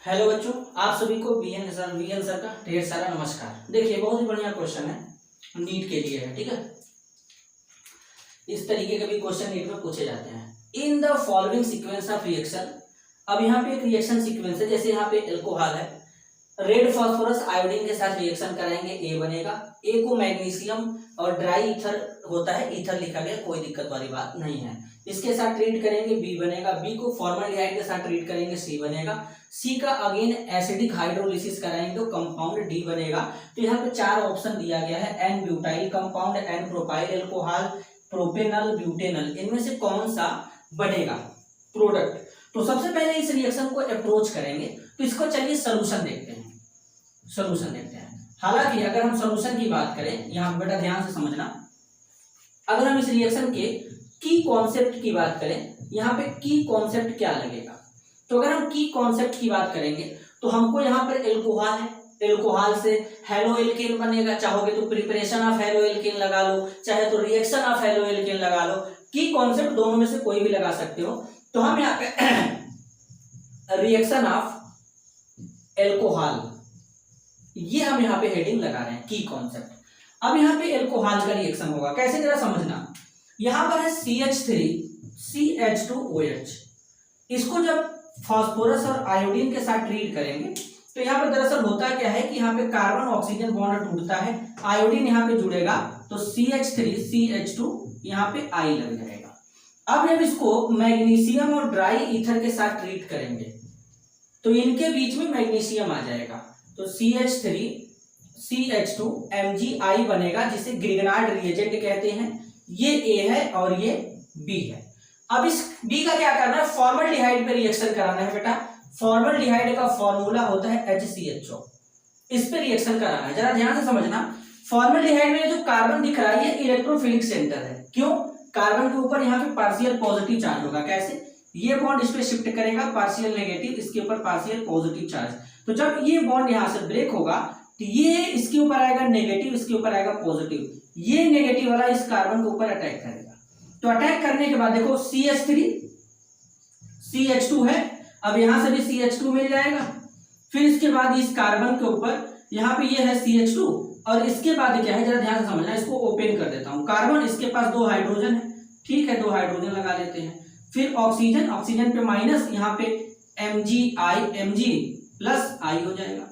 Hello बच्चों, आप सभी को वीएन सर का ढेर सारा नमस्कार। देखिए, बहुत ही बढ़िया क्वेश्चन है, नीट के लिए है। ठीक है, इस तरीके के भी क्वेश्चन नीट में पूछे जाते हैं। In the following sequence of reaction, अब यहाँ पे एक रिएक्शन सीक्वेंस है। जैसे यहाँ पे एल्कोहल है, रेड फास्फोरस आयोडीन के साथ रिएक्शन कराएंगे, ए बनेगा। ए को मैग्नीशियम और ड्राई ईथर होता है, ईथर लिखा गया, कोई दिक्कत वाली बात नहीं है। इसके साथ ट्रीट करेंगे, बी बनेगा। बी को फॉर्मल्डिहाइड के साथ ट्रीट करेंगे, सी बनेगा। सी का अगेन एसिडिक हाइड्रोलिसिस कराएंगे तो कंपाउंड डी बनेगा। तो यहाँ पे चार ऑप्शन दिया गया है, n butyl compound, n propyl alcohol, propanal, butanal, इनमें से कौन सा बनेगा प्रोडक्ट। तो सबसे पहले इस रिएक्शन को अप्रोच करेंगे, तो इसको चलिए सोल्यूशन देखते हैं। सोल्यूशन देखते हैं। हालांकि अगर हम सोल्यूशन की बात करें, यहाँ बेटा ध्यान से समझना, अगर हम इस रिएक्शन के की कॉन्सेप्ट की बात करें, यहाँ पे की कॉन्सेप्ट क्या लगेगा। तो अगर हम की कॉन्सेप्ट की बात करेंगे तो हमको यहाँ पर एल्कोहल है, एल्कोहल से हेलोएल्केन बनेगा। चाहोगे तो प्रिपरेशन ऑफ हेलोएल्केन लगा लो, चाहे तो रिएक्शन ऑफ हेलोएल्केन लगा लो। की कॉन्सेप्ट दोनों में से कोई भी लगा सकते हो। तो हम यहाँ पे रिएक्शन ऑफ एल्कोहल, ये हम यहाँ पे हेडिंग लगा रहे हैं, की कॉन्सेप्ट। अब यहाँ पे एल्कोहल का रिएक्शन होगा, कैसे जरा समझना। यहाँ पर है CH3 CH2OH। इसको जब फास्फोरस और आयोडीन के साथ ट्रीट करेंगे तो यहाँ पर दरअसल होता क्या है कि यहाँ पे कार्बन ऑक्सीजन बॉन्ड टूटता है, आयोडीन यहाँ पे जुड़ेगा तो CH3 CH2 यहाँ पे I लग जाएगा। अब जब इसको मैग्नीशियम और ड्राई ईथर के साथ ट्रीट करेंगे तो इनके बीच में मैग्नीशियम आ जाएगा, तो CH3 CH2 MgI बनेगा, जिसे ग्रिगनार्ड रिएजेंट कहते हैं। ये A है और ये B है। अब इस B का क्या करना है, फॉर्मल्डिहाइड पे रिएक्शन कराना है बेटा। फॉर्मल्डिहाइड का फॉर्मूला होता है HCHO, इस पे रिएक्शन कराना है। जरा ध्यान से समझना, फॉर्मल्डिहाइड में जो कार्बन दिख रहा है ये इलेक्ट्रोफिलिक सेंटर है। क्यों? कार्बन के ऊपर यहाँ पे पार्शियल पॉजिटिव चार्ज होगा। कैसे? ये बॉन्ड इस पे शिफ्ट करेगा, पार्शियल नेगेटिव, इसके ऊपर पार्शियल पॉजिटिव चार्ज। तो जब ये बॉन्ड यहाँ से ब्रेक होगा तो ये इसके ऊपर आएगा नेगेटिव, इसके ऊपर आएगा पॉजिटिव। ये नेगेटिव वाला इस कार्बन के ऊपर अटैक करेगा। तो अटैक करने के बाद देखो CH3 CH2 है, अब यहां से भी CH2 मिल जाएगा। फिर इसके बाद इस कार्बन के ऊपर यहाँ पे ये है CH2 और इसके बाद क्या है, जरा ध्यान से समझना। इसको ओपन कर देता हूं। कार्बन, इसके पास दो हाइड्रोजन है, ठीक है, दो हाइड्रोजन लगा लेते हैं। फिर ऑक्सीजन, ऑक्सीजन पे माइनस, यहाँ पे Mg प्लस I हो जाएगा।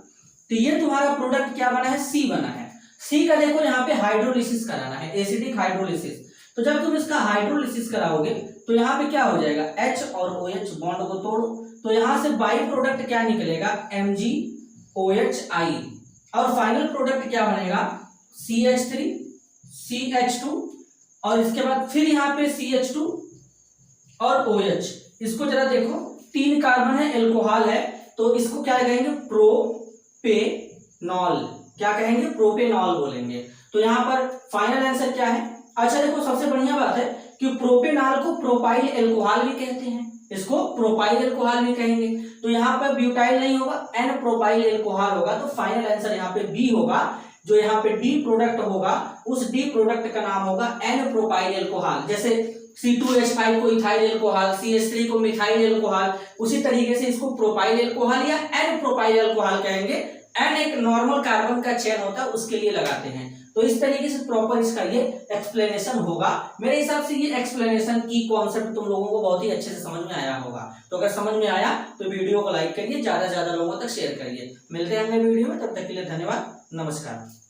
तो ये तुम्हारा प्रोडक्ट क्या बना है, C बना है। C का देखो यहाँ पे हाइड्रोलिसिस कराना है, एसिडिक हाइड्रोलिसिस। तो जब तुम इसका हाइड्रोलिसिस कराओगे तो यहाँ पे क्या हो जाएगा, H और OH बॉन्ड को तोड़ो, तो यहाँ से बाई प्रोडक्ट क्या निकलेगा, MgOHI, और फाइनल प्रोडक्ट क्या बनेगा, CH3 CH2, और इसके बाद फिर यहाँ पे CH2 और OH। इसको जरा देखो, तीन कार्बन है, एल्कोहल है, तो इसको क्या कहेंगे, प्रोपेनॉल। क्या कहेंगे, प्रोपेनॉल बोलेंगे। तो यहाँ पर फाइनल आंसर क्या है। अच्छा देखो, सबसे बढ़िया बात है कि प्रोपेनॉल को प्रोपाइल एल्कोहल भी कहते हैं, इसको प्रोपाइल एल्कोहल भी कहेंगे। तो यहाँ पर ब्यूटाइल नहीं होगा, एन प्रोपाइल एल्कोहल होगा। तो फाइनल आंसर यहाँ पे बी होगा। जो यहाँ पे डी प्रोडक्ट होगा, उस डी प्रोडक्ट का नाम होगा एन प्रोपाइल एल्कोहल। जैसे C2H5 को इथाइल एल्कोहल, CH3 को मिथाइल एल्कोहल, उसी तरीके से इसको प्रोपाइल एल्कोहल या एन प्रोपाइल एल्कोहल कहेंगे। एन एक नॉर्मल कार्बन का चेन होता है, उसके लिए लगाते हैं। तो इस तरीके से प्रॉपर इसका ये एक्सप्लेनेशन होगा। मेरे हिसाब से ये एक्सप्लेनेशन की कॉन्सेप्ट तुम लोगों को बहुत ही अच्छे से समझ में आया होगा। तो अगर समझ में आया तो वीडियो को लाइक करिए, ज्यादा से ज्यादा लोगों तक शेयर करिए। मिलते हैं अगले वीडियो में, तब तक के लिए धन्यवाद, नमस्कार।